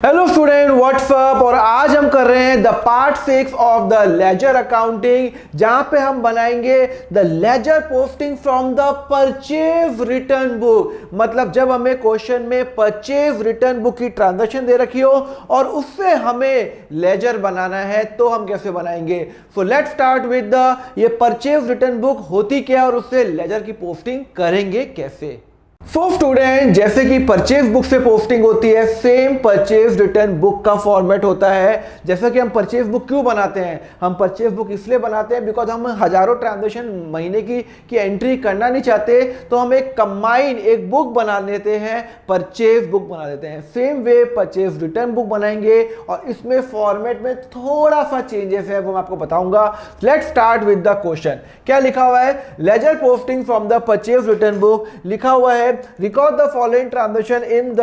Hello student WhatsApp. और आज हम कर रहे हैं the part 6 of the ledger accounting, जहां पे हम बनाएंगे the ledger posting from the purchase return book. मतलब जब हमें क्वेश्चन में परचेज रिटर्न बुक की ट्रांजैक्शन दे रखी हो और उससे हमें लेजर बनाना है तो हम कैसे बनाएंगे। So let's start with the ये परचेज रिटर्न बुक होती क्या और उससे लेजर की पोस्टिंग करेंगे कैसे। सो स्टूडेंट, जैसे कि परचेज बुक से पोस्टिंग होती है, सेम परचेज रिटर्न बुक का फॉर्मेट होता है। जैसे कि हम परचेज बुक क्यों बनाते हैं, हम परचेज बुक इसलिए बनाते हैं बिकॉज हम हजारों ट्रांजैक्शन महीने की एंट्री करना नहीं चाहते, तो हम एक कंबाइन एक बुक बना लेते हैं, परचेज बुक बना देते हैं। Same way purchase return book बनाएंगे और इसमें फॉर्मेट में थोड़ा सा चेंजेस है, वो मैं आपको बताऊंगा। Let's start with the question. क्या लिखा हुआ है, ledger posting from the purchase return book. लिखा हुआ है record the following transaction in the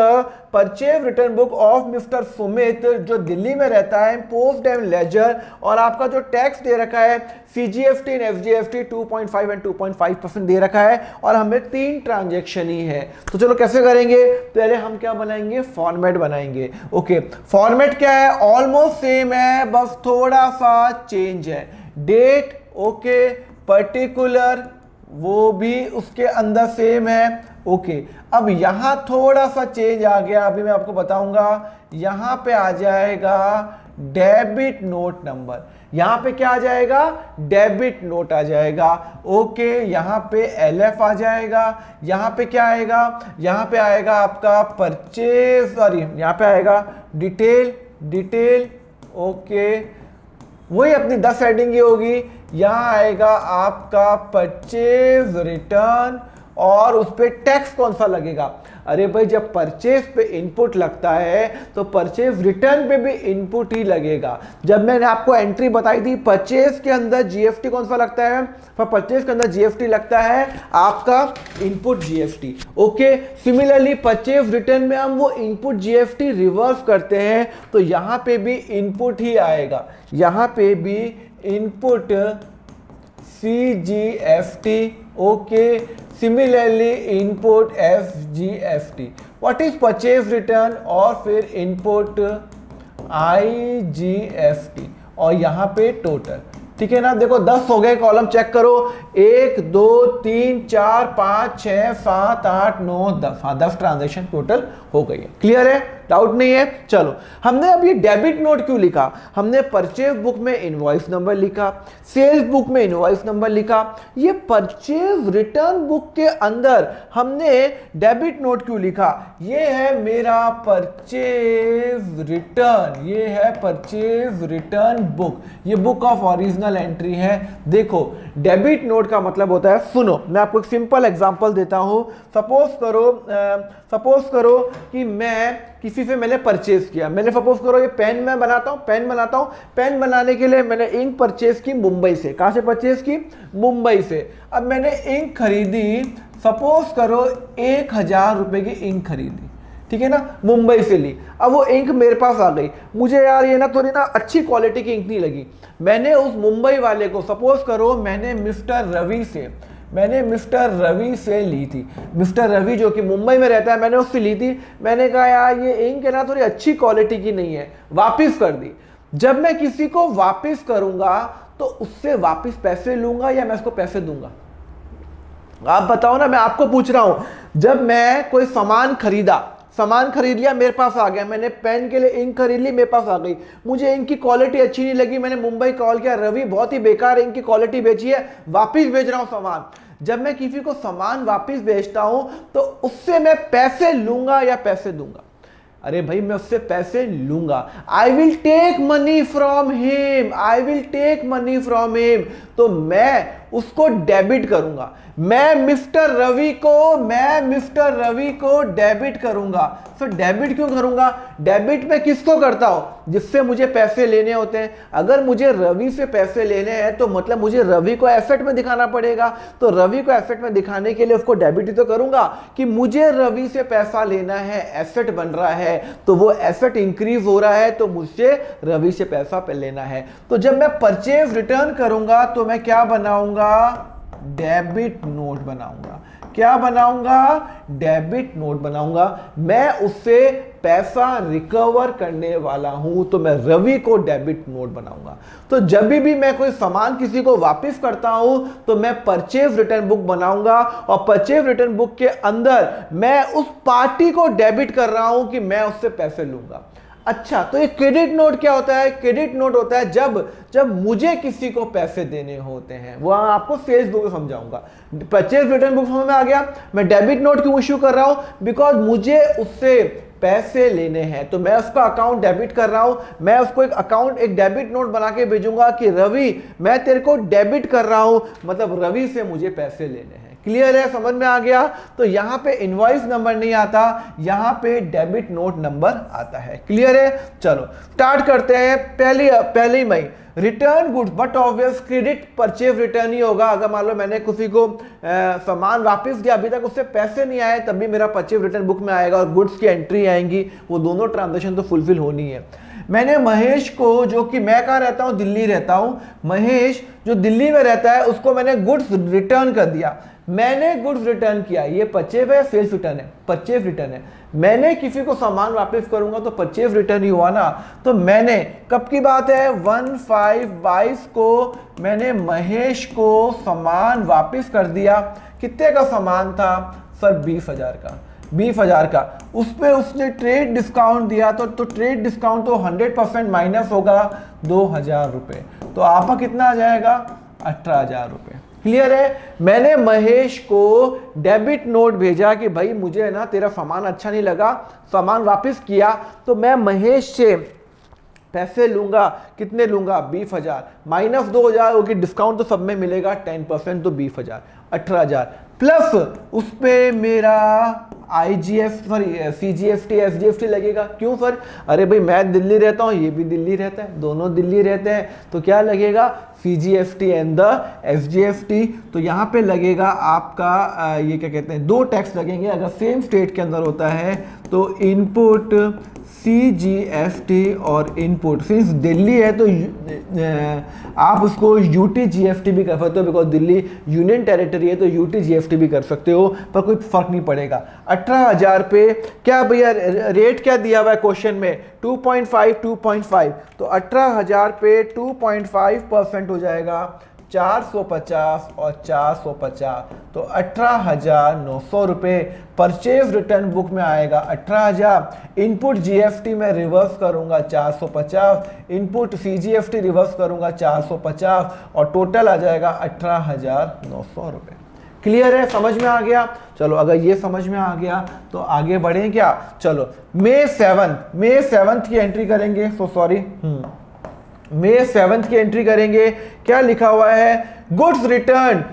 purchase return book of mister Sumit, जो दिल्ली में रहता है, पोस्ट एंड लेजर। और आपका जो टैक्स दे रखा है CGST एंड FGST 2.5 एंड 2.5% दे रखा है और हमें 3 ट्रांजैक्शन ही है। तो चलो कैसे करेंगे, पहले हम क्या बनाएंगे, फॉर्मेट बनाएंगे। ओके, फॉर्मेट क्या है, ऑलमोस्ट सेम है, बस थोड़ा सा चेंज है। डेट ओके, पर्टिकुलर वो भी उसके अंदर सेम है। ओके, अब यहां थोड़ा सा चेंज आ गया, अभी मैं आपको बताऊंगा। यहां पे आ जाएगा डेबिट नोट नंबर, यहां पे क्या आ जाएगा, डेबिट नोट आ जाएगा। ओके, यहां पे LF आ जाएगा। यहां पे क्या आएगा, यहां पे आएगा आपका परचेज, सॉरी यहां पे आएगा डिटेल। ओके, वही अपनी 10 हेडिंग की होगी। यहां आएगा आपका परचेज रिटर्न और उस पर टैक्स कौन सा लगेगा। अरे भाई, जब परचेज पे इनपुट लगता है तो परचेज रिटर्न पे भी इनपुट ही लगेगा। जब मैंने आपको एंट्री बताई थी, परचेज के अंदर GST कौन सा लगता है, परचेज के अंदर GST लगता है आपका input GST। Okay, similarly purchase return में हम वो इनपुट GST रिवर्स करते हैं तो यहां पे भी इनपुट ही आएगा, यहां पे भी input CGST। Okay, similarly input FGST। What is purchase return और फिर इनपुट IGST और यहां पे टोटल। ठीक है ना, देखो 10 हो गए, कॉलम चेक करो, 1 2 3 4 5 6 7 8 9 10। हाँ, 10 ट्रांजेक्शन टोटल हो गई है। क्लियर है, डाउट नहीं है। चलो, हमने अब ये डेबिट नोट क्यों लिखा, हमने परचेज बुक में इनवॉइस नंबर लिखा, सेल्स बुक में इनवॉइस नंबर लिखा, ये परचेज रिटर्न बुक के अंदर हमने डेबिट नोट क्यों लिखा। ये है मेरा परचेज रिटर्न, ये है परचेज रिटर्न बुक, ये बुक ऑफ ओरिजिनल एंट्री है। देखो, डेबिट नोट का मतलब होता है, सुनो मैं आपको एक सिंपल एग्जांपल देता हूं। सपोज करो कि मैं किसी से मैंने परचेज किया, मैंने सपोज करो ये पेन मैं बनाता हूं, पेन बनाने के लिए मैंने इंक परचेज की मुंबई से। कहां से परचेज की, मुंबई से। अब मैंने इंक खरीदी, सपोज करो 1000 रुपए की इंक खरीदी, ठीक है ना, मुंबई से ली। अब वो इंक मेरे पास आ गई, मुझे यार ये ना थोड़ी ना अच्छी क्वालिटी की इंक नहीं लगी। मैंने उस मुंबई वाले को, सपोज करो मैंने मिस्टर रवि से ली थी। मिस्टर रवि जो कि मुंबई में रहता है, मैंने उससे ली थी। मैंने कहा यार ये इंक है ना थोड़ी अच्छी क्वालिटी की नहीं है, वापिस कर दी। जब मैं किसी को वापिस करूंगा तो उससे वापिस पैसे लूंगा या मैं उसको पैसे दूंगा, आप बताओ ना, मैं आपको पूछ रहा हूं। जब मैं कोई सामान खरीद लिया, मेरे पास आ गया, मैंने पेन के लिए इंक खरीद ली, मेरे पास आ गई, मुझे इंक की क्वालिटी अच्छी नहीं लगी, मैंने मुंबई कॉल किया, रवि बहुत ही बेकार इंक की क्वालिटी बेची है, वापिस भेज रहा हूं सामान। जब मैं किसी को सामान वापिस भेजता हूं तो उससे मैं पैसे लूंगा या पैसे दूंगा। अरे भाई, मैं उससे पैसे लूंगा। I will take money from him, तो मैं उसको डेबिट करूंगा। मैं मिस्टर रवि को डेबिट करूंगा। तो डेबिट क्यों करूंगा, डेबिट में किसको करता हूं, जिससे मुझे पैसे लेने होते हैं। अगर मुझे रवि से पैसे लेने हैं तो मतलब मुझे रवि को एसेट में दिखाना पड़ेगा। तो रवि को एसेट में दिखाने के लिए उसको डेबिट ही तो करूंगा कि मुझे रवि से पैसा लेना है, एसेट बन रहा है, तो वो एसेट इंक्रीज हो रहा है, तो मुझसे रवि से पैसा लेना है। तो जब मैं परचेज रिटर्न करूंगा तो मैं क्या बनाऊंगा, डेबिट नोट बनाऊंगा। क्या बनाऊंगा? डेबिट नोट बनाऊंगा। मैं उससे पैसा रिकवर करने वाला हूं, तो मैं रवि को डेबिट नोट बनाऊंगा। तो जब भी मैं कोई सामान किसी को वापस करता हूं तो मैं परचेज रिटर्न बुक बनाऊंगा, और परचेज रिटर्न बुक के अंदर मैं उस पार्टी को डेबिट कर रहा हूं कि मैं उससे पैसे लूंगा। अच्छा, तो ये क्रेडिट नोट क्या होता है? क्रेडिट नोट होता है जब मुझे किसी को पैसे देने होते हैं, वो आपको सेल्स बुक में समझाऊंगा। परचेज रिटर्न बुक समझ में आ गया। मैं डेबिट नोट क्यों इश्यू कर रहा हूं? बिकॉज मुझे उससे पैसे लेने हैं, तो मैं उसका अकाउंट डेबिट कर रहा हूं। मैं उसको एक डेबिट नोट बना के भेजूंगा कि रवि, मैं तेरे को डेबिट कर रहा हूं, मतलब रवि से मुझे पैसे लेने हैं। क्लियर है? समझ में आ गया? तो यहां पे इनवॉइस नंबर नहीं आता, यहां पे डेबिट नोट नंबर आता है। क्लियर है? चलो स्टार्ट करते हैं। पहली मई return goods, but obvious credit purchase return ही होगा। अगर मान लो मैंने किसी को सामान वापस दिया, अभी तक उससे पैसे नहीं आए, तब भी मेरा परचेज रिटर्न बुक में आएगा और गुड्स की एंट्री आएंगी। वो दोनों ट्रांजेक्शन तो फुलफिल होनी है। मैंने महेश को, जो कि मैं कहाँ रहता हूँ, दिल्ली रहता हूँ, महेश जो दिल्ली में रहता है उसको मैंने गुड्स रिटर्न कर दिया। मैंने गुड्स रिटर्न किया, ये परचेज है, सेल्स रिटर्न है, परचेज रिटर्न है। मैंने किसी को सामान वापस करूंगा तो परचेज रिटर्न ही हुआ ना। तो मैंने, कब की बात है, 1/5/22 को मैंने महेश को सामान वापस कर दिया। कितने का सामान था सर? 20,000 का। 20,000 का। उस पर उसने ट्रेड डिस्काउंट दिया, तो ट्रेड डिस्काउंट तो 100% माइनस होगा 2,000 रुपये। तो आपका कितना आ जाएगा? 18,000 रुपये। क्लियर है? मैंने महेश को डेबिट नोट भेजा कि भाई मुझे ना तेरा सामान अच्छा नहीं लगा, सामान वापस किया, तो मैं महेश से पैसे लूंगा। कितने लूंगा? 20,000 माइनस 2,000 होगी, डिस्काउंट तो सब में मिलेगा 10%, तो 20,000, 18,000 प्लस उस पे मेरा CGST SGST लगेगा। क्यों सर? अरे भाई मैं दिल्ली रहता हूँ, ये भी दिल्ली रहता है, दोनों दिल्ली रहते हैं, तो क्या लगेगा? CGST and the SGST। तो यहाँ पे लगेगा आपका ये क्या कहते हैं, 2 टैक्स लगेंगे अगर सेम स्टेट के अंदर होता है। तो इनपुट CGST और इनपुट, सिंस दिल्ली है तो आप उसको UT GST भी कर सकते हो, बिकॉज दिल्ली यूनियन टेरिटरी है तो UT GST भी कर सकते हो, पर कोई फर्क नहीं पड़ेगा। 18,000 पे क्या भैया रेट क्या दिया हुआ है क्वेश्चन में? 2.5 तो 18,000 पे 2.5% हो जाएगा 450 और 450, तो 18,900 रुपये परचेज रिटर्न बुक में आएगा। 18,000 इनपुट GST में रिवर्स करूंगा 450, इनपुट CGST रिवर्स करूंगा 450, और टोटल आ जाएगा 18,900 रुपये। क्लियर है? समझ में आ गया? चलो अगर ये समझ में आ गया तो आगे बढ़ें क्या? चलो May 7th की एंट्री करेंगे। May 7th की एंट्री करेंगे। क्या लिखा हुआ है? Goods return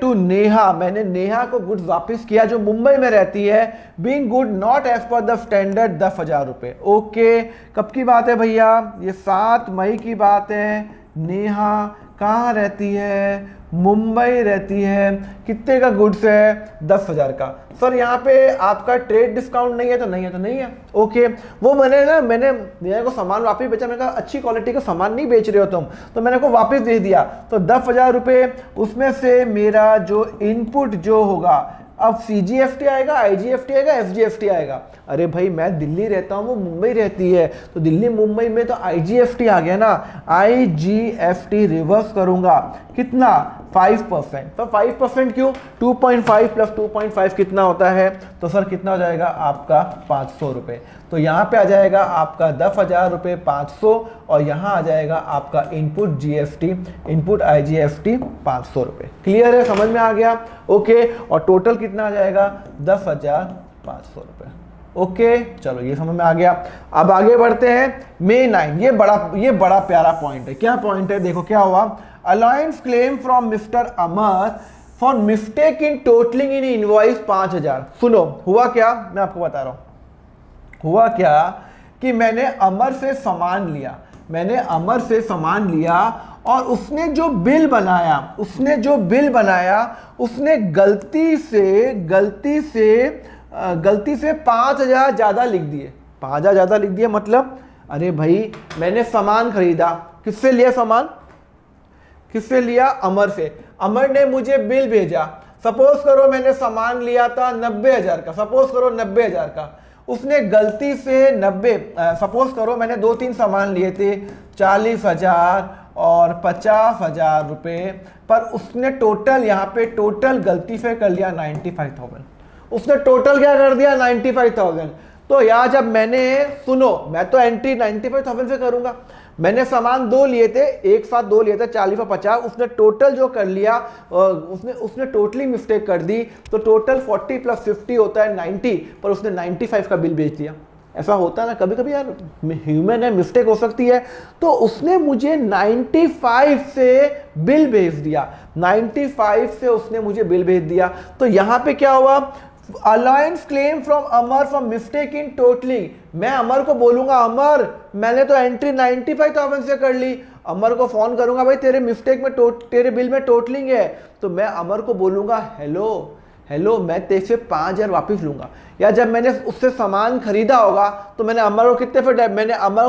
to Neha. मैंने नेहा को गुड्स वापस किया जो मुंबई में रहती है। Being good not as per the standard 10,000 रुपये। ओके, कब की बात है भैया? ये 7 मई की बात है। नेहा कहाँ रहती है? मुंबई रहती है। कितने का गुड्स है? 10,000 का। सर यहाँ पे आपका ट्रेड डिस्काउंट नहीं है, तो नहीं है, तो नहीं है। ओके, वो मैंने मेरे को सामान वापस बेचा। मैंने कहा अच्छी क्वालिटी का सामान नहीं बेच रहे हो तुम, तो मैंने को वापस दे दिया। तो 10,000 रुपये, उसमें से मेरा जो इनपुट जो होगा, अब CGST आएगा, IGST आएगा, SGST आएगा। अरे भाई मैं दिल्ली रहता हूँ, वो मुंबई रहती है, तो दिल्ली मुंबई में तो IGST आ गया ना। IGST रिवर्स करूंगा कितना? 5%। तो 5% क्यों? 2.5 प्लस 2.5 कितना होता है? तो सर कितना हो जाएगा आपका? 500 रुपये। तो यहाँ पे आ जाएगा आपका 10,000 रुपये 500, और यहाँ आ जाएगा आपका इनपुट GST, इनपुट IGST 500 रुपये। क्लियर है? समझ में आ गया? ओके, और टोटल कितना आ जाएगा? 10,500 रुपये। ओके, चलो ये समझ में आ गया। अब आगे बढ़ते हैं। May 9, ये बड़ा प्यारा पॉइंट है। क्या पॉइंट है? देखो क्या हुआ। Alliance claim from mister Amar for mistake in totalling in invoice 5,000। सुनो हुआ क्या, मैं आपको बता रहा हूं। हुआ क्या कि मैंने अमर से सामान लिया, और उसने जो बिल बनाया उसने गलती से 5,000 ज्यादा लिख दिए। 5,000 ज्यादा लिख दिया मतलब, अरे भाई मैंने सामान खरीदा, किससे लिया सामान? किससे लिया? अमर से। अमर ने मुझे बिल भेजा, सपोज करो मैंने सामान लिया था 90,000 का, सपोज करो 90,000 का, उसने गलती से 90, सपोज करो मैंने 2-3 सामान लिए थे 40,000 और 50,000 रुपये, पर उसने टोटल यहाँ पे टोटल गलती से कर लिया 95,000। उसने टोटल क्या कर दिया 95,000। तो यार जब मैंने, सुनो मैं तो एंट्री 95,000 से करूंगा, मैंने सामान 2 लिए थे, एक साथ 2 लिए थे 40 और 50, उसने टोटल जो कर लिया उसने टोटली मिस्टेक कर दी, तो टोटल 40 + 50 होता है 90, पर उसने 95 का बिल भेज दिया। ऐसा होता है ना कभी कभी यार, ह्यूमन है, मिस्टेक हो सकती है। तो उसने मुझे 95 से बिल भेज दिया, 95 से उसने मुझे बिल भेज दिया। तो यहाँ पे क्या हुआ, alliance claim from Amar for mistake in totalling. मैं अमर को बोलूंगा अमर मैंने तो एंट्री 95,000 से कर ली, अमर को फोन करूंगा भाई तेरे मिस्टेक में तेरे बिल में टोटलिंग है, तो मैं अमर को बोलूंगा हेलो मैं तेरे से 5,000 वापस लूंगा। या जब मैंने उससे सामान खरीदा होगा तो मैंने अमर को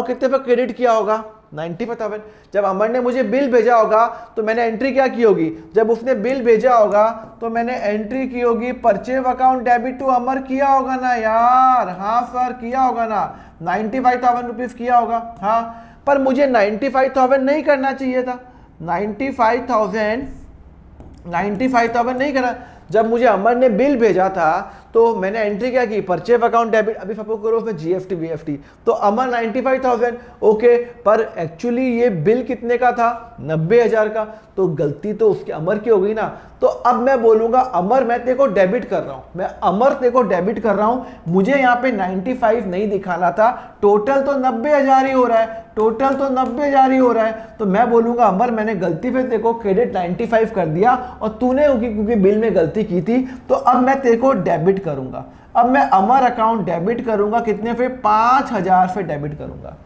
कितने पे क्रेडिट किया होगा 95,000। जब अमर ने मुझे बिल भेजा होगा तो मैंने एंट्री क्या की होगी, जब उसने बिल भेजा होगा तो मैंने एंट्री की होगी परचेज अकाउंट डेबिट टू अमर किया होगा ना यार। हाँ सर किया होगा ना, 95,000 रुपीज किया होगा। हाँ पर मुझे 95,000 नहीं करना चाहिए था, 95,000 नहीं करना। जब मुझे अमर ने बिल भेजा था तो मैंने एंट्री क्या की, परचेज अकाउंट डेबिट, अभी सपोज करो उसमें जीएसटी बीएफटी, तो अमर 95,000 ओके, पर एक्चुअली ये बिल कितने का था 90,000 का, तो गलती तो उसके अमर की हो गई ना। तो अब मैं बोलूंगा अमर मैं तेरे को डेबिट कर रहा हूं, मैं अमर तेरे को डेबिट कर रहा हूं, मुझे यहाँ पे 95 नहीं दिखाना था, टोटल तो 90,000 ही हो रहा है, टोटल तो 90,000 ही हो रहा है। तो मैं बोलूंगा अमर मैंने गलती से तेरे को क्रेडिट 95 कर दिया और तूने क्योंकि बिल में गलती की थी, तो अब मैं तेरे को डेबिट करूंगा। अब मैं अमर अकाउंट डेबिट करूंगा कितने पे, 5,000 से डेबिट करूंगा।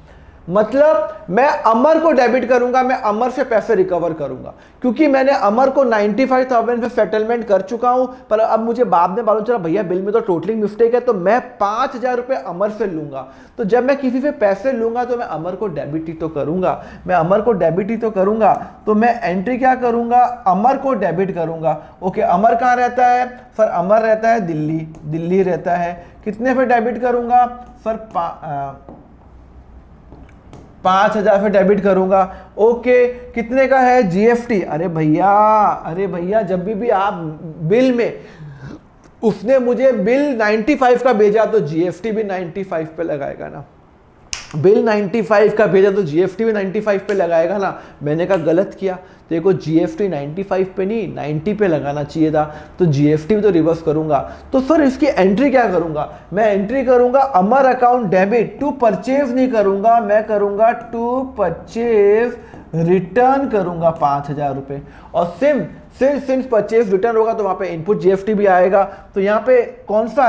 मतलब मैं अमर को डेबिट करूंगा, मैं अमर से पैसे रिकवर करूंगा, क्योंकि मैंने अमर को 95,000 से सेटलमेंट कर चुका हूं। पर अब मुझे बाद में मालूम चला भैया बिल में तो टोटली मिस्टेक है, तो मैं 5,000 रुपए अमर से लूंगा। तो जब मैं किसी से पैसे लूंगा तो मैं अमर को डेबिट ही तो करूंगा, मैं अमर को डेबिट ही तो करूंगा। तो मैं एंट्री क्या करूंगा, अमर को डेबिट करूंगा। ओके अमर कहाँ रहता है सर, अमर रहता है दिल्ली रहता है। कितने पे डेबिट करूंगा सर, 5,000 पे डेबिट करूंगा। ओके कितने का है जीएसटी, अरे भैया जब भी आप बिल में, उसने मुझे बिल 95 का भेजा तो जीएसटी भी 95 पे लगाएगा ना, बिल 95 का भेजा तो जीएसटी भी 95 पे लगाएगा ना। मैंने कहा गलत किया, देखो जीएसटी 95 पे नहीं 90 पे लगाना चाहिए था, तो जीएसटी भी तो रिवर्स करूंगा। तो सर इसकी एंट्री क्या करूंगा, मैं एंट्री करूंगा अमर अकाउंट डेबिट, टू परचेज नहीं करूंगा, मैं करूंगा टू परचेज रिटर्न करूंगा 5,000 रुपए। और सिंस परचेज रिटर्न होगा तो वहां पे इनपुट जीएसटी भी आएगा। तो यहाँ पे कौन सा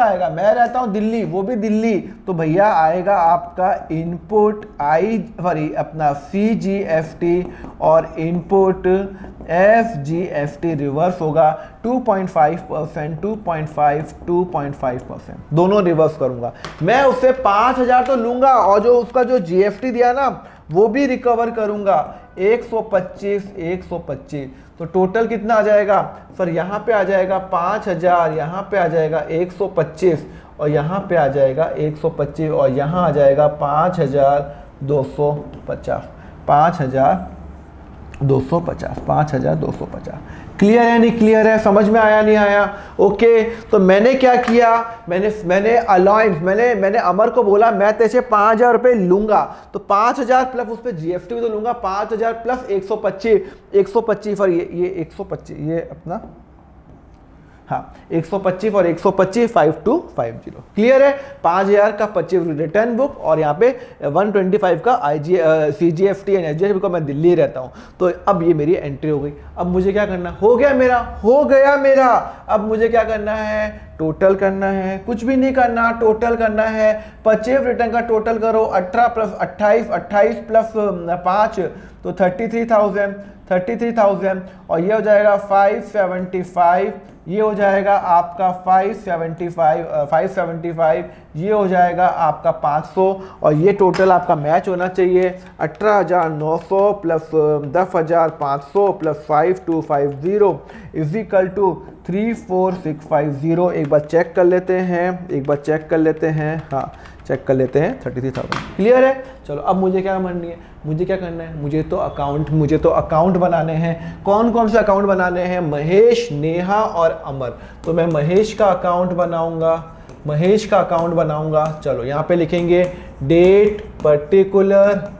आएगा, मैं रहता हूं दिल्ली, वो भी दिल्ली, तो भैया आएगा आपका इनपुट अपना CGST और इनपुट FGST रिवर्स होगा 2.5%, 2.5% दोनों रिवर्स करूंगा। मैं उससे 5,000 तो लूंगा और जो उसका जो GST दिया ना वो भी रिकवर करूंगा 125। तो टोटल कितना आ जाएगा सर, यहाँ पे आ जाएगा 5,000, यहाँ पे आ जाएगा 125 और यहाँ पे आ जाएगा 125 और यहाँ आ जाएगा 5,250। क्लियर है नहीं क्लियर है, समझ में आया नहीं आया। ओके तो मैंने क्या किया, मैंने अलायंस मैंने अमर को बोला मैं तेरे से 5,000 रुपये लूंगा, तो 5,000 प्लस उस पर जीएसटी भी तो लूंगा, 5,000 प्लस 125 और ये 125 ये अपना, हाँ 125 और 125 5250। क्लियर है, 5,000 का परचेज रिटर्न बुक और यहाँ पे 125 का CGST एंड SGST को, मैं दिल्ली रहता हूँ। तो अब ये मेरी एंट्री हो गई। अब मुझे क्या करना, हो गया मेरा। अब मुझे क्या करना है, टोटल करना है, कुछ भी नहीं करना, टोटल करना है। परचेज रिटर्न का टोटल करो, 18 प्लस 28 प्लस 5 तो 33,000 और ये हो जाएगा 575 ये हो जाएगा आपका 575, ये हो जाएगा आपका 500, और ये टोटल आपका मैच होना चाहिए 18,900 plus 10,500 plus 5250 is equal to 34650। एक बार चेक कर लेते हैं, हाँ चेक कर लेते हैं 33,000। क्लियर है? चलो अब मुझे क्या करनी है, मुझे क्या करना है, मुझे तो अकाउंट बनाने हैं। कौन कौन से अकाउंट बनाने हैं? महेश, नेहा और अमर। तो मैं महेश का अकाउंट बनाऊंगा, चलो यहाँ पे लिखेंगे डेट पर्टिकुलर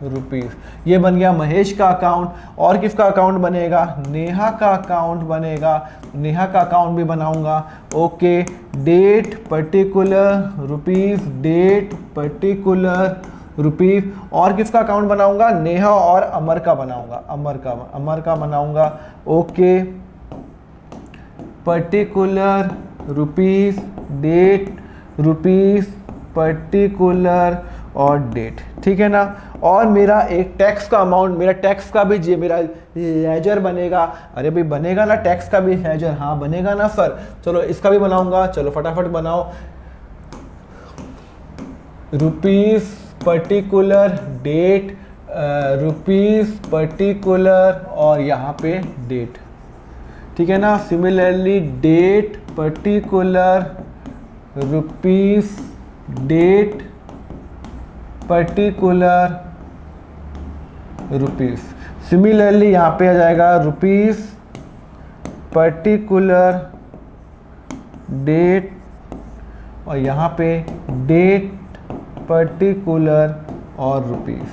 रुपीस, ये बन गया महेश का अकाउंट। और किसका अकाउंट बनेगा? नेहा का अकाउंट बनेगा, नेहा का अकाउंट भी बनाऊंगा। Okay, date particular rupees. और किसका अकाउंट बनाऊंगा? नेहा और अमर का बनाऊंगा। Okay, particular rupees, date rupees, particular और डेट, ठीक है ना। और मेरा एक टैक्स का अमाउंट, मेरा टैक्स का भी मेरा लेजर बनेगा। अरे भाई बनेगा ना टैक्स का भी लेजर? हाँ बनेगा ना सर। चलो इसका भी बनाऊंगा, चलो फटाफट बनाओ। Rupees particular, date, rupees particular और यहाँ पे डेट, ठीक है ना। Similarly date particular rupees, date particular rupees. Similarly यहाँ पे आ जाएगा रुपीस पर्टिकुलर डेट और यहाँ पे डेट पर्टिकुलर और रुपीस,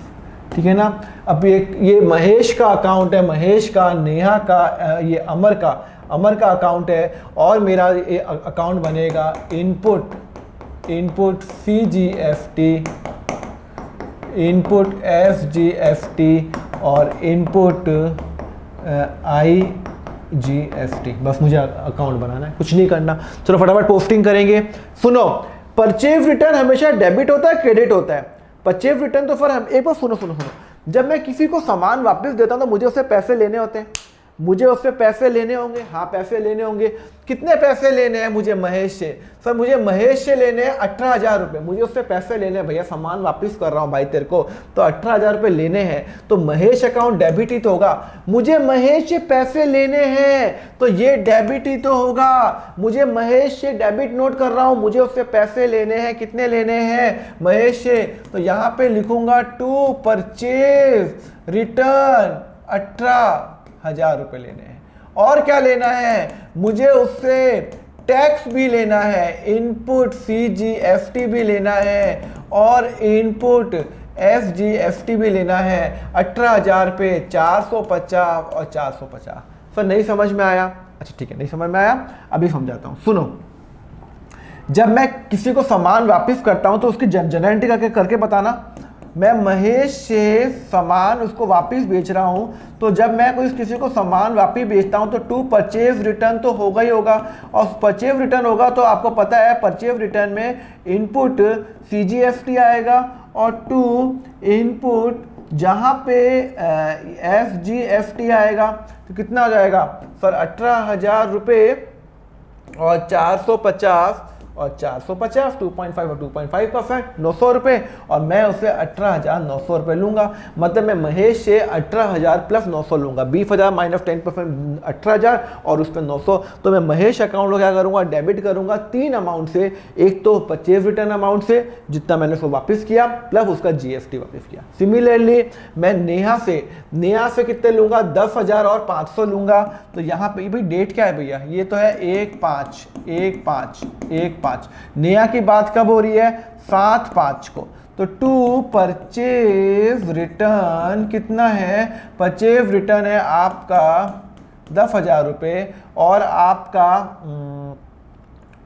ठीक है ना। अब ये महेश का अकाउंट है, महेश का, नेहा का, ये अमर का अकाउंट है। और मेरा ये अकाउंट बनेगा इनपुट CGFT, इनपुट SGFT और इनपुट IGFT। बस मुझे अकाउंट बनाना है, कुछ नहीं करना। चलो फटाफट पोस्टिंग करेंगे। सुनो, परचेज रिटर्न हमेशा डेबिट होता है क्रेडिट होता है? परचेज रिटर्न तो हम एक बार सुनो, जब मैं किसी को सामान वापस देता हूं तो मुझे उससे पैसे लेने होते हैं, हाँ पैसे लेने होंगे। कितने पैसे लेने हैं मुझे? महेश से। सर मुझे महेश से लेने हैं 18,000 रुपये, मुझे उससे पैसे लेने हैं। भैया सामान वापस कर रहा हूँ भाई तेरे को, तो 18,000 रुपये लेने हैं, तो महेश अकाउंट डेबिट ही तो होगा। मुझे महेश से पैसे लेने हैं तो ये डेबिट ही तो होगा। मुझे महेश से डेबिट नोट कर रहा हूँ, मुझे उससे पैसे लेने हैं। कितने लेने हैं? महेश से। तो यहाँ पे लिखूंगा टू परचेज रिटर्न 18,000 रुपये लेने हैं। और क्या लेना है? मुझे उससे टैक्स भी लेना है, इनपुट CGFT भी लेना है और इनपुट SGFT भी लेना है। 18,000 पे 450 और 450। सर नहीं समझ में आया? अच्छा ठीक है, नहीं समझ में आया, अभी समझाता हूँ। सुनो, जब मैं किसी को सामान वापस करता हूँ तो उसकी जनरेंटी करके बताना। मैं महेश से सामान उसको वापस बेच रहा हूँ, तो जब मैं किसी को सामान वापस बेचता हूँ तो टू परचेज रिटर्न तो होगा ही होगा। और परचेज रिटर्न होगा तो आपको पता है परचेज रिटर्न में इनपुट CGFT आएगा और टू इनपुट जहाँ पे SGFT आएगा। तो कितना हो जाएगा सर? 18,000 रुपये और 450 और 450, 2.5 और 2.5%, 900 रुपये। और मैं उसे 18,900 रुपये लूँगा। मतलब मैं महेश से 18,000 प्लस 900 लूँगा, 20,000 माइनस 10% 18,000 और उस पर 900। तो मैं महेश अकाउंट को क्या करूँगा? डेबिट करूँगा 3 अमाउंट से। एक तो परचेज रिटर्न अमाउंट से जितना मैंने उसको वापस किया, प्लस उसका GST वापस किया। सिमिलरली मैं नेहा से कितने लूँगा? 10,000 और 500 लूँगा। तो यहाँ पे भाई डेट क्या है भैया? ये तो है 1/5। नेहा की बात कब हो रही है? 7/5 को। तो टू परचेज रिटर्न कितना है? परचेज रिटर्न है आपका 10,000 रुपये और आपका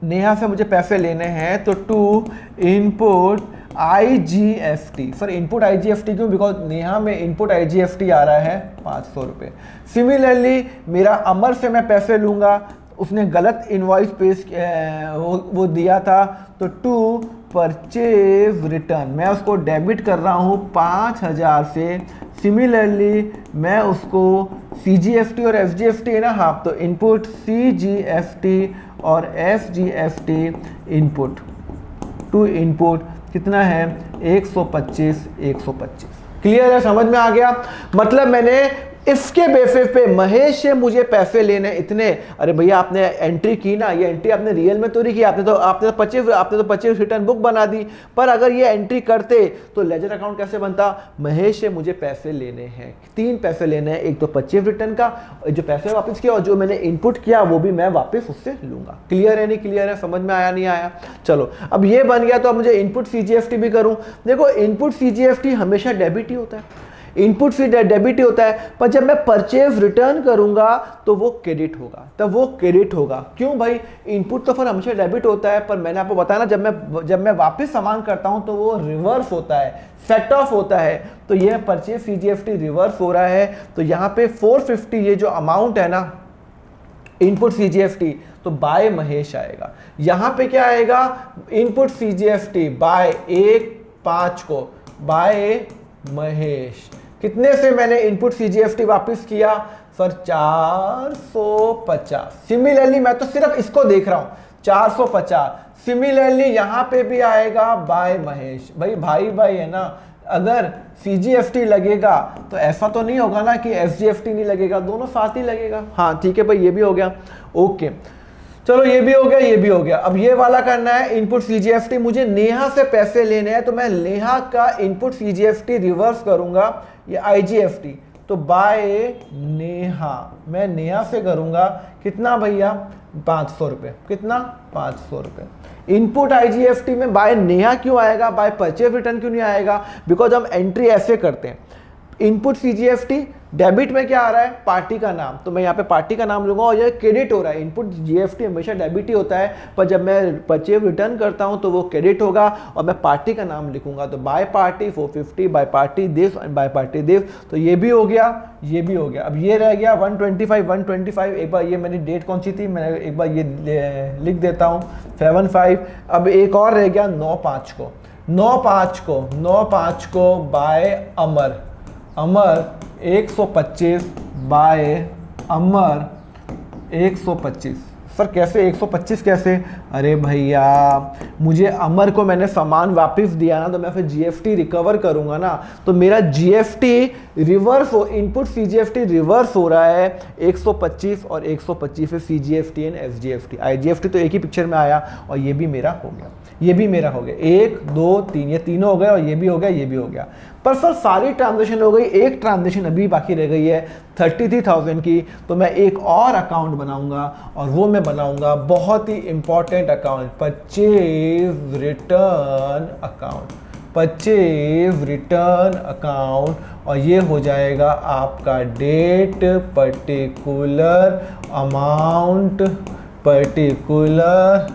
नेहा से मुझे पैसे लेने हैं, तो to input IGFT। Sir input IGFT क्यों? बिकॉज नेहा में इनपुट IGFT आ रहा है 500 रुपये। सिमिलरली मेरा अमर से मैं पैसे लूँगा, उसने गलत इनवॉइस पेश वो दिया था, तो टू परचेज रिटर्न, मैं उसको डेबिट कर रहा हूँ 5000 से। सिमिलरली मैं उसको CGFT और FGFT है ना, हाँ, तो इनपुट CGFT और FGFT इनपुट टू इनपुट कितना है 125 125। क्लियर है, समझ में आ गया। मतलब मैंने इसके बेसिस पे महेश से मुझे पैसे लेने इतने, अरे भैया आपने एंट्री की ना, ये एंट्री आपने रियल में तो नहीं की, आपने तो 25 रिटर्न बुक बना दी, पर अगर ये एंट्री करते तो लेजर अकाउंट कैसे बनता, महेश से मुझे पैसे लेने हैं, 3 पैसे लेने हैं, एक तो 25 रिटर्न का जो पैसे वापस किया और जो मैंने इनपुट किया वो भी मैं वापस उससे लूंगा। क्लियर है नहीं क्लियर है, समझ में आया नहीं आया। चलो अब ये बन गया, तो अब मुझे इनपुट CGFT भी करूं। देखो इनपुट CGFT हमेशा डेबिट ही होता है, इनपुट फी डेबिट ही होता है, पर जब मैं परचेज रिटर्न करूंगा तो वो क्रेडिट होगा, तब वो क्रेडिट होगा। क्यों भाई, इनपुट तो फिर हमेशा डेबिट होता है, पर मैंने आपको बताया ना जब मैं वापस सामान करता हूं तो वो रिवर्स होता है, सेट ऑफ होता है। तो ये परचेज CGFT रिवर्स हो रहा है। तो यहाँ पे 450 ये जो अमाउंट है ना इनपुट CGFT, तो बाय महेश आएगा। यहाँ पे क्या आएगा, इनपुट CGFT बाय 1/5 को बाय महेश। कितने से मैंने इनपुट CGFT वापस किया सर 450। सिमिलरली मैं तो सिर्फ इसको देख रहा हूं 450। सिमिलरली यहां पे भी आएगा बाय महेश। भाई है ना, अगर CGFT लगेगा तो ऐसा तो नहीं होगा ना कि FGFT नहीं लगेगा, दोनों साथ ही लगेगा। हाँ ठीक है भाई, ये भी हो गया। ओके चलो ये भी हो गया, ये भी हो गया। अब ये वाला करना है इनपुट CGFT, मुझे नेहा से पैसे लेने हैं, तो मैं नेहा का इनपुट CGFT रिवर्स करूंगा, ये IGFT, तो बाय नेहा, मैं नेहा से करूंगा कितना भैया 500 रुपये, कितना 500 रुपये। इनपुट IGFT में बाय नेहा क्यों आएगा, बाय परचेज रिटर्न क्यों नहीं आएगा, बिकॉज हम एंट्री ऐसे करते हैं। इनपुट CGFT डेबिट में क्या आ रहा है, पार्टी का नाम, तो मैं यहाँ पे पार्टी का नाम लूंगा और ये क्रेडिट हो रहा है। इनपुट GFT हमेशा डेबिट ही होता है, पर जब मैं परचेज रिटर्न करता हूँ तो वो क्रेडिट होगा और मैं पार्टी का नाम लिखूंगा, तो by party 450 by party this and by party this. तो ये भी हो गया, ये भी हो गया। अब ये रह गया 125। एक बार ये मेरी डेट कौन सी थी, मैं एक बार ये लिख देता हूँ 75। अब एक और रह गया 9/5 को बाय अमर 125 बाय अमर 125। सर कैसे 125 कैसे, अरे भैया मुझे अमर को मैंने सामान वापस दिया ना, तो मैं फिर GFT रिकवर करूंगा ना, तो मेरा GFT रिवर्स हो, इनपुट CGFT रिवर्स हो रहा है 125 और 125 है CGFT एंड FGFT। IGFT तो एक ही पिक्चर में आया और ये भी मेरा हो गया, ये भी मेरा हो गया, 1 2 3, ये तीनों हो गए और ये भी हो गया, ये भी हो गया। पर सर सारी ट्रांजेक्शन हो गई, एक ट्रांजेक्शन अभी बाकी रह गई है 33,000 की, तो मैं एक और अकाउंट बनाऊंगा और वो मैं बनाऊंगा बहुत ही important account, purchase return account, purchase return account. और ये हो जाएगा आपका डेट पर्टिकुलर अमाउंट पर्टिकुलर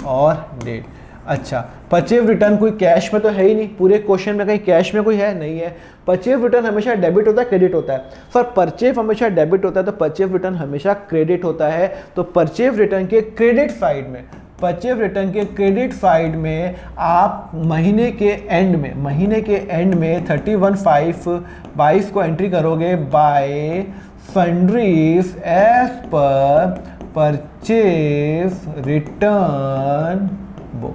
और डेट। अच्छा परचेज रिटर्न कोई कैश में तो है ही नहीं, पूरे क्वेश्चन में कहीं कैश में कोई है नहीं है। परचेज रिटर्न हमेशा डेबिट होता है क्रेडिट होता है, सर परचेज हमेशा डेबिट होता है तो परचेज रिटर्न हमेशा क्रेडिट होता है। तो परचेज रिटर्न के क्रेडिट साइड में, परचेज रिटर्न के क्रेडिट साइड में आप महीने के एंड में 31/5/22 को एंट्री करोगे by sundries as per purchase return book.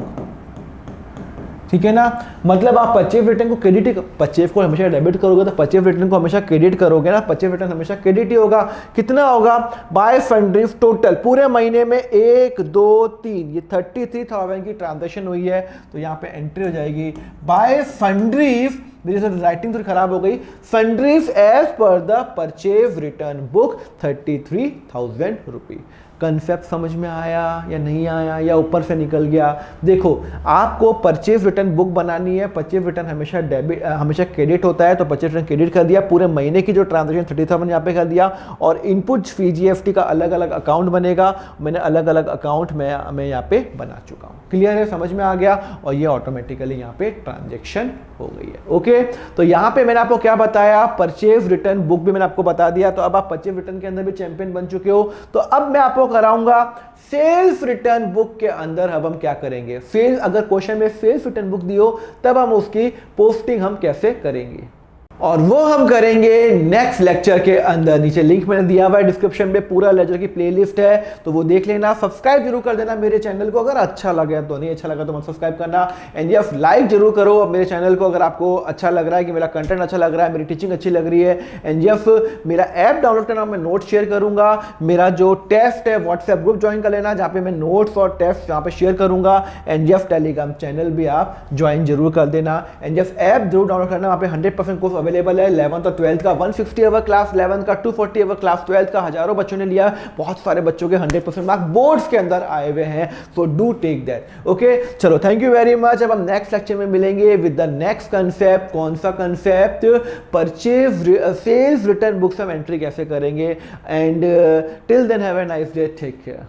ठीक है ना, मतलब आप परचेज रिटर्न को क्रेडिट, परचेज को हमेशा डेबिट करोगे तो परचेज रिटर्न को हमेशा क्रेडिट करोगे ना, परचेज रिटर्न हमेशा क्रेडिट ही होगा। कितना होगा, बाय सन्ड्रीज टोटल पूरे महीने में 1 2 3, ये 33,000 की ट्रांजेक्शन हुई है, तो यहाँ पे एंट्री हो जाएगी बाय सन्ड्रीज, मेरी सर राइटिंग थोड़ी खराब हो गई, sundries as per the purchase return book 33,000 rupees. Concept समझ में आया या नहीं आया या ऊपर से निकल गया। देखो आपको परचेज रिटर्न बुक बनानी है, परचेज रिटर्न हमेशा डेबिट हमेशा क्रेडिट होता है, तो परचेज रिटर्न क्रेडिट कर दिया, पूरे महीने की जो ट्रांजेक्शन 30,000 यहाँ पे कर दिया, और इनपुट CGFT का अलग अलग अकाउंट बनेगा, मैंने अलग अलग अकाउंट मैं यहाँ पे बना चुका हूँ। क्लियर है, समझ में आ गया, और ये ऑटोमेटिकली यहाँ पे ट्रांजेक्शन हो गई है। ओके, तो यहाँ पे मैंने आपको क्या बताया, परचेज रिटर्न बुक भी मैंने आपको बता दिया, तो अब आप परचेज रिटर्न के अंदर भी चैंपियन बन चुके हो। तो अब मैं आपको कराऊंगा। सेल्फ रिटर्न बुक के अंदर अब हम क्या करेंगे, अगर क्वेश्चन में सेल्फ रिटर्न बुक दी हो तब हम उसकी पोस्टिंग हम कैसे करेंगे, और वो हम करेंगे नेक्स्ट लेक्चर के अंदर। नीचे लिंक मैंने दिया हुआ है डिस्क्रिप्शन में, पूरा लेक्चर की प्लेलिस्ट है, तो वो देख लेना। सब्सक्राइब जरूर कर देना मेरे चैनल को अगर अच्छा लगे तो, नहीं अच्छा लगा तो मत सब्सक्राइब करना। एंड यस, लाइक जरूर करो मेरे चैनल को अगर आपको अच्छा लग रहा है, कि मेरा कंटेंट अच्छा लग रहा है, मेरी टीचिंग अच्छी लग रही है। एंड यस, मेरा ऐप डाउनलोड करना, मैं नोट शेयर करूंगा। मेरा जो टेस्ट है व्हाट्सएप ग्रुप ज्वाइन कर लेना, जहाँ पे मैं नोट्स और टेस्ट यहाँ पे शेयर करूंगा। एंड यस, टेलीग्राम चैनल भी आप ज्वाइन जरूर कर देना। एंड यस, ऐप जरूर डाउनलोड करना, वहाँ पे 100% कोर्स अवेलेबल है। 11th और 12th का 160 आवर क्लास, 11th का 240 आवर क्लास, 12th का हजारों बच्चों ने लिया, बहुत सारे बच्चों के 100% मार्क्स बोर्ड्स के अंदर आए हुए हैं। So do take that. Okay, चलो थैंक यू वेरी मच। अब हम नेक्स्ट लेक्चर में मिलेंगे विद द नेक्स्ट कंसेप्ट। कौन सा concept? Purchase sales return books हम एंट्री कैसे करेंगे। And till then have a nice day, take care.